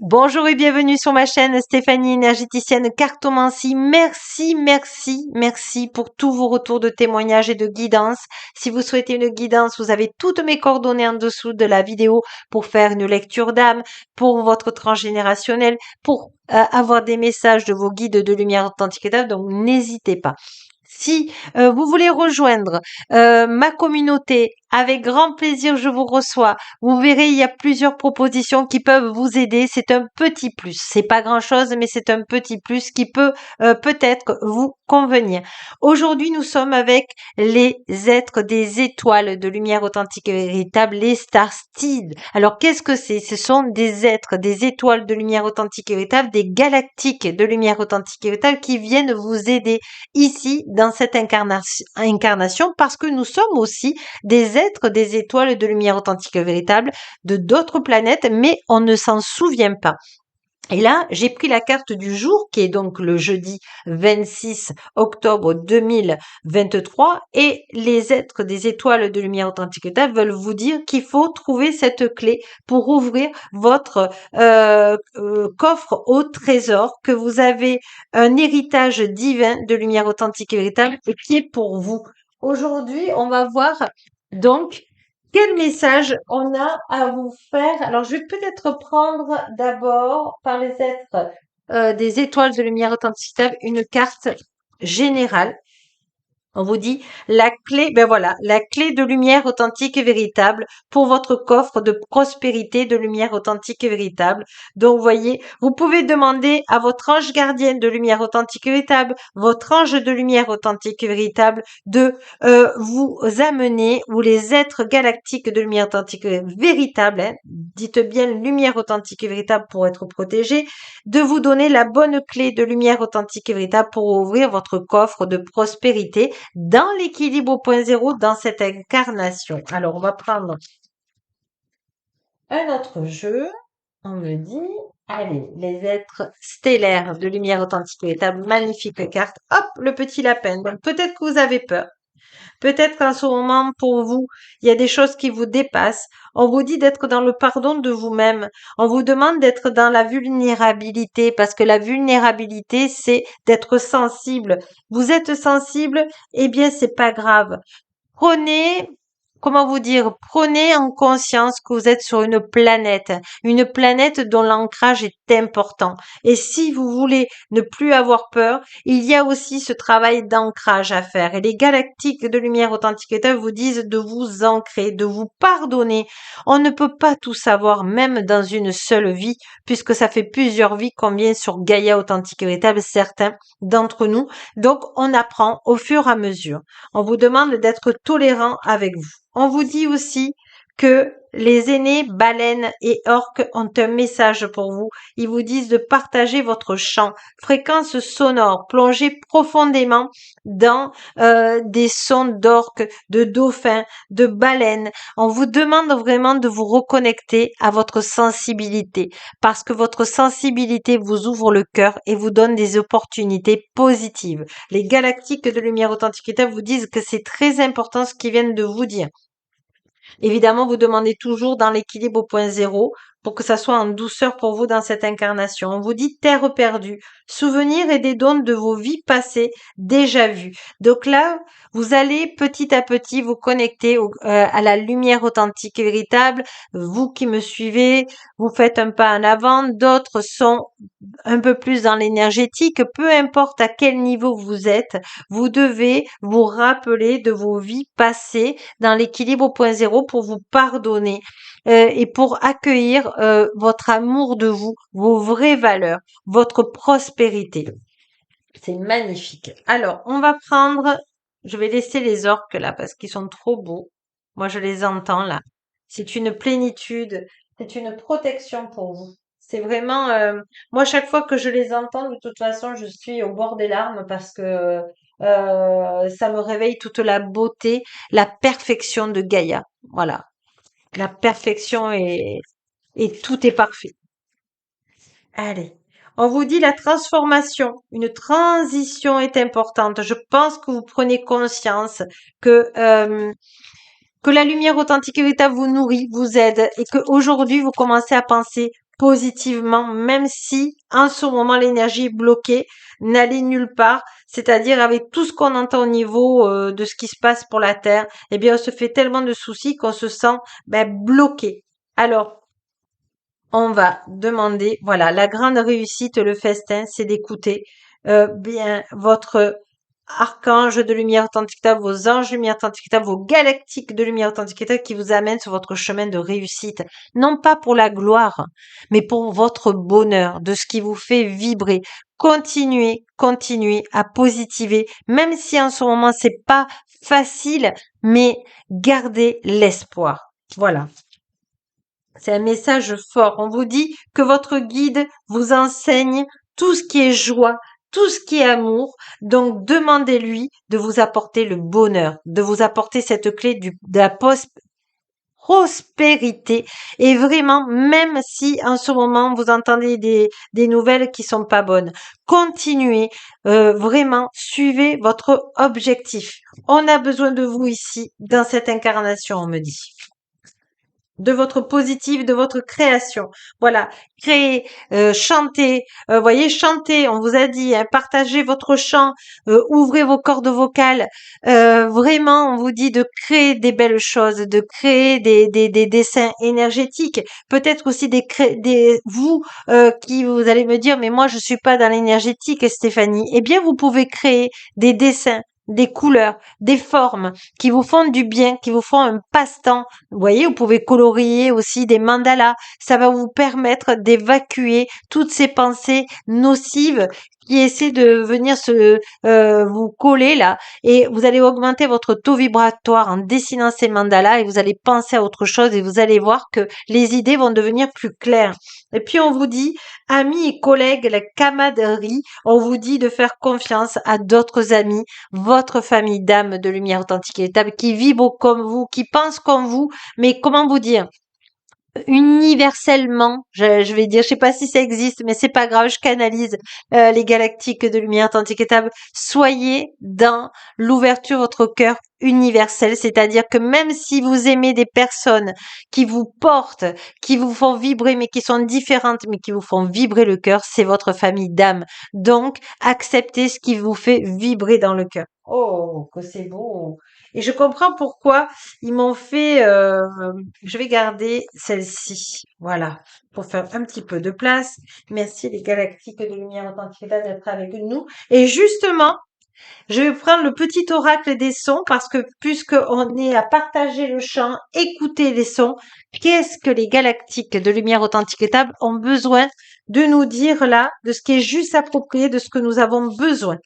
Bonjour et bienvenue sur ma chaîne Stéphanie énergéticienne cartomancie. Merci pour tous vos retours de témoignages et de guidance. Si vous souhaitez une guidance, vous avez toutes mes coordonnées en dessous de la vidéo pour faire une lecture d'âme, pour votre transgénérationnel, pour avoir des messages de vos guides de lumière authentique et d'âme. Donc n'hésitez pas. Si vous voulez rejoindre ma communauté, avec grand plaisir, je vous reçois. Vous verrez, il y a plusieurs propositions qui peuvent vous aider. C'est un petit plus. C'est pas grand-chose, mais c'est un petit plus qui peut peut-être vous convenir. Aujourd'hui, nous sommes avec les êtres des étoiles de lumière authentique et véritable, les Starseeds. Alors, qu'est-ce que c'est? Ce sont des êtres, des étoiles de lumière authentique et véritable, des galactiques de lumière authentique et véritable qui viennent vous aider ici dans cette incarnation parce que nous sommes aussi des êtres des étoiles de lumière authentique et véritable de d'autres planètes, mais on ne s'en souvient pas. Et là, j'ai pris la carte du jour, qui est donc le jeudi 26 octobre 2023, et les êtres des étoiles de lumière authentique et véritable veulent vous dire qu'il faut trouver cette clé pour ouvrir votre coffre au trésor, que vous avez un héritage divin de lumière authentique et véritable et qui est pour vous. Aujourd'hui, on va voir donc quel message on a à vous faire? Alors, je vais peut-être prendre d'abord par les êtres des étoiles de lumière authentique une carte générale. On vous dit la clé, ben voilà, la clé de lumière authentique et véritable pour votre coffre de prospérité de lumière authentique et véritable. Donc, vous voyez, vous pouvez demander à votre ange gardienne de lumière authentique et véritable, votre ange de lumière authentique et véritable de vous amener, ou les êtres galactiques de lumière authentique et véritable, hein, dites bien lumière authentique et véritable pour être protégé, de vous donner la bonne clé de lumière authentique et véritable pour ouvrir votre coffre de prospérité dans l'équilibre au point zéro dans cette incarnation. Alors, on va prendre un autre jeu. On me dit, allez, les êtres stellaires de lumière authentique et véritable, magnifique carte. Hop, le petit lapin. Donc, peut-être que vous avez peur. Peut-être qu'en ce moment, pour vous, il y a des choses qui vous dépassent. On vous dit d'être dans le pardon de vous-même. On vous demande d'être dans la vulnérabilité parce que la vulnérabilité, c'est d'être sensible. Vous êtes sensible, eh bien, c'est pas grave. Prenez, comment vous dire, prenez en conscience que vous êtes sur une planète dont l'ancrage est important. Et si vous voulez ne plus avoir peur, il y a aussi ce travail d'ancrage à faire. Et les galactiques de lumière authentique et vous disent de vous ancrer, de vous pardonner. On ne peut pas tout savoir, même dans une seule vie, puisque ça fait plusieurs vies qu'on vient sur Gaïa authentique et véritable, certains d'entre nous. Donc, on apprend au fur et à mesure. On vous demande d'être tolérant avec vous. On vous dit aussi que les aînés, baleines et orques ont un message pour vous. Ils vous disent de partager votre champ, fréquence sonore, plonger profondément dans des sons d'orques, de dauphins, de baleines. On vous demande vraiment de vous reconnecter à votre sensibilité parce que votre sensibilité vous ouvre le cœur et vous donne des opportunités positives. Les galactiques de lumière authentique vous disent que c'est très important ce qu'ils viennent de vous dire. Évidemment, vous demandez toujours dans l'équilibre au point zéro pour que ça soit en douceur pour vous dans cette incarnation. On vous dit terre perdue, souvenirs et des dons de vos vies passées déjà vues. Donc là, vous allez petit à petit vous connecter à la lumière authentique et véritable. Vous qui me suivez, vous faites un pas en avant. D'autres sont un peu plus dans l'énergétique. Peu importe à quel niveau vous êtes, vous devez vous rappeler de vos vies passées dans l'équilibre au point zéro pour vous pardonner et pour accueillir votre amour de vous, vos vraies valeurs, votre prospérité. C'est magnifique. Alors, on va prendre, je vais laisser les orques là parce qu'ils sont trop beaux. Moi, je les entends là. C'est une plénitude, c'est une protection pour vous. C'est vraiment, moi, chaque fois que je les entends, de toute façon, je suis au bord des larmes parce que ça me réveille toute la beauté, la perfection de Gaïa. Voilà. La perfection et tout est parfait. Allez. On vous dit la transformation, une transition est importante. Je pense que vous prenez conscience que la lumière authentique et véritable vous nourrit, vous aide et que aujourd'hui vous commencez à penser positivement, même si en ce moment l'énergie est bloquée, n'allez nulle part. C'est-à-dire avec tout ce qu'on entend au niveau de ce qui se passe pour la Terre, eh bien on se fait tellement de soucis qu'on se sent bloqué. Alors, on va demander, voilà, la grande réussite, le festin, c'est d'écouter bien votre archange de lumière authentique, vos anges de lumière authentique, vos galactiques de lumière authentique qui vous amènent sur votre chemin de réussite. Non pas pour la gloire, mais pour votre bonheur, de ce qui vous fait vibrer. Continuez, continuez à positiver, même si en ce moment c'est pas facile, mais gardez l'espoir. Voilà. C'est un message fort. On vous dit que votre guide vous enseigne tout ce qui est joie, tout ce qui est amour. Donc, demandez-lui de vous apporter le bonheur, de vous apporter cette clé de la prospérité. Et vraiment, même si en ce moment vous entendez des nouvelles qui sont pas bonnes, continuez, vraiment, suivez votre objectif. On a besoin de vous ici, dans cette incarnation, on me dit de votre positif, de votre création. Voilà, créer, chanter, voyez, chanter, on vous a dit, hein, partagez votre chant, ouvrez vos cordes vocales. Vraiment, on vous dit de créer des belles choses, de créer des dessins énergétiques. Peut-être aussi vous qui vous allez me dire, mais moi je suis pas dans l'énergétique, Stéphanie. Eh bien, vous pouvez créer des dessins, des couleurs, des formes qui vous font du bien, qui vous font un passe-temps. Vous voyez, vous pouvez colorier aussi des mandalas. Ça va vous permettre d'évacuer toutes ces pensées nocives qui essaient de venir vous coller là. Et vous allez augmenter votre taux vibratoire en dessinant ces mandalas et vous allez penser à autre chose et vous allez voir que les idées vont devenir plus claires. Et puis on vous dit, amis et collègues, la camaraderie, on vous dit de faire confiance à d'autres amis, votre famille d'âmes de lumière authentique et véritable qui vibrent comme vous, qui pensent comme vous, mais comment vous dire, universellement, je vais dire, je sais pas si ça existe, mais c'est pas grave, je canalise les galactiques de lumière authentique et véritable. Soyez dans l'ouverture de votre cœur universel, c'est-à-dire que même si vous aimez des personnes qui vous portent, qui vous font vibrer, mais qui sont différentes, mais qui vous font vibrer le cœur, c'est votre famille d'âme. Donc, acceptez ce qui vous fait vibrer dans le cœur. Oh, que c'est beau. Et je comprends pourquoi ils m'ont fait, je vais garder celle-ci. Voilà. Pour faire un petit peu de place. Merci les galactiques de lumière authentique d'être avec nous. Et justement, je vais prendre le petit oracle des sons parce que puisque on est à partager le chant, écouter les sons, qu'est-ce que les galactiques de lumière authentique ont besoin de nous dire là, de ce qui est juste approprié, de ce que nous avons besoin.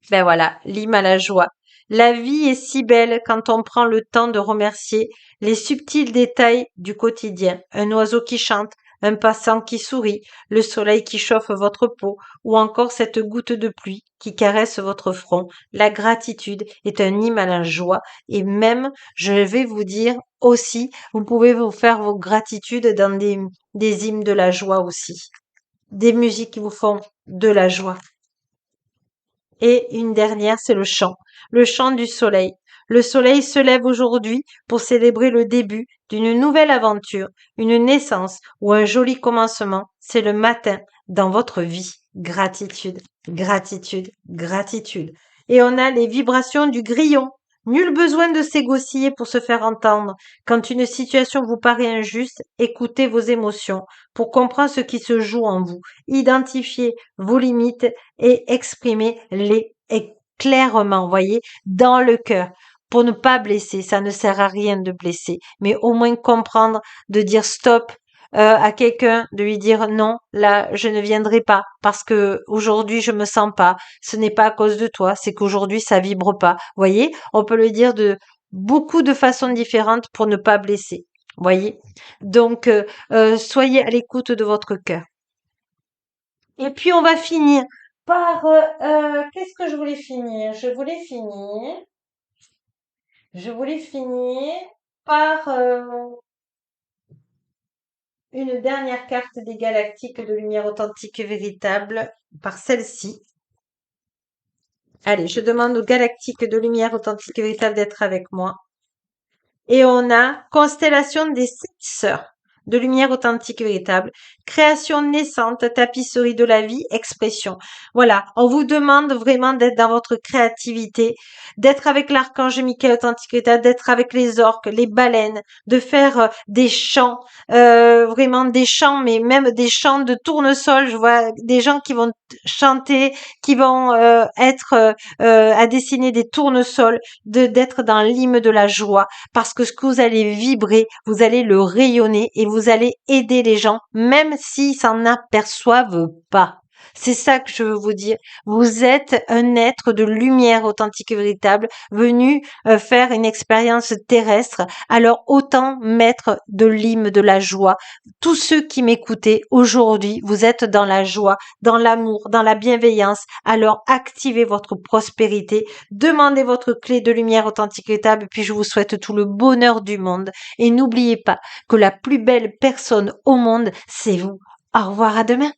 Ben voilà, l'hymne à la joie. La vie est si belle quand on prend le temps de remercier les subtils détails du quotidien. Un oiseau qui chante, un passant qui sourit, le soleil qui chauffe votre peau, ou encore cette goutte de pluie qui caresse votre front. La gratitude est un hymne à la joie et même, je vais vous dire aussi, vous pouvez vous faire vos gratitudes dans des hymnes de la joie aussi. Des musiques qui vous font de la joie. Et une dernière, c'est le chant du soleil. Le soleil se lève aujourd'hui pour célébrer le début d'une nouvelle aventure, une naissance ou un joli commencement. C'est le matin dans votre vie. Gratitude, gratitude, gratitude. Et on a les vibrations du grillon. Nul besoin de s'égosiller pour se faire entendre. Quand une situation vous paraît injuste, écoutez vos émotions pour comprendre ce qui se joue en vous. Identifiez vos limites et exprimez-les clairement, voyez, dans le cœur, pour ne pas blesser. Ça ne sert à rien de blesser, mais au moins comprendre, de dire stop à quelqu'un, de lui dire non, là, je ne viendrai pas parce que aujourd'hui je me sens pas. Ce n'est pas à cause de toi, c'est qu'aujourd'hui ça vibre pas. Voyez, on peut le dire de beaucoup de façons différentes pour ne pas blesser. Voyez, donc soyez à l'écoute de votre cœur. Et puis on va finir par qu'est-ce que je voulais finir par une dernière carte des galactiques de lumière authentique et véritable, par celle-ci. Allez, je demande aux galactiques de lumière authentique et véritable d'être avec moi. Et on a constellation des sept sœurs. de lumière authentique et véritable. Création naissante, tapisserie de la vie, expression. Voilà, on vous demande vraiment d'être dans votre créativité, d'être avec l'archange Michael authentique et véritable, d'être avec les orques, les baleines, de faire des chants, vraiment des chants, mais même des chants de tournesol. Je vois des gens qui vont chanter, qui vont être à dessiner des tournesols, d'être dans l'hymne de la joie, parce que ce que vous allez vibrer, vous allez le rayonner et vous allez aider les gens, même s'ils s'en aperçoivent pas. C'est ça que je veux vous dire. Vous êtes un être de lumière authentique et véritable, venu faire une expérience terrestre. Alors autant mettre de l'hymne de la joie. Tous ceux qui m'écoutaient aujourd'hui, vous êtes dans la joie, dans l'amour, dans la bienveillance. Alors activez votre prospérité, demandez votre clé de lumière authentique et véritable, puis je vous souhaite tout le bonheur du monde. Et n'oubliez pas que la plus belle personne au monde, c'est vous. Au revoir, à demain.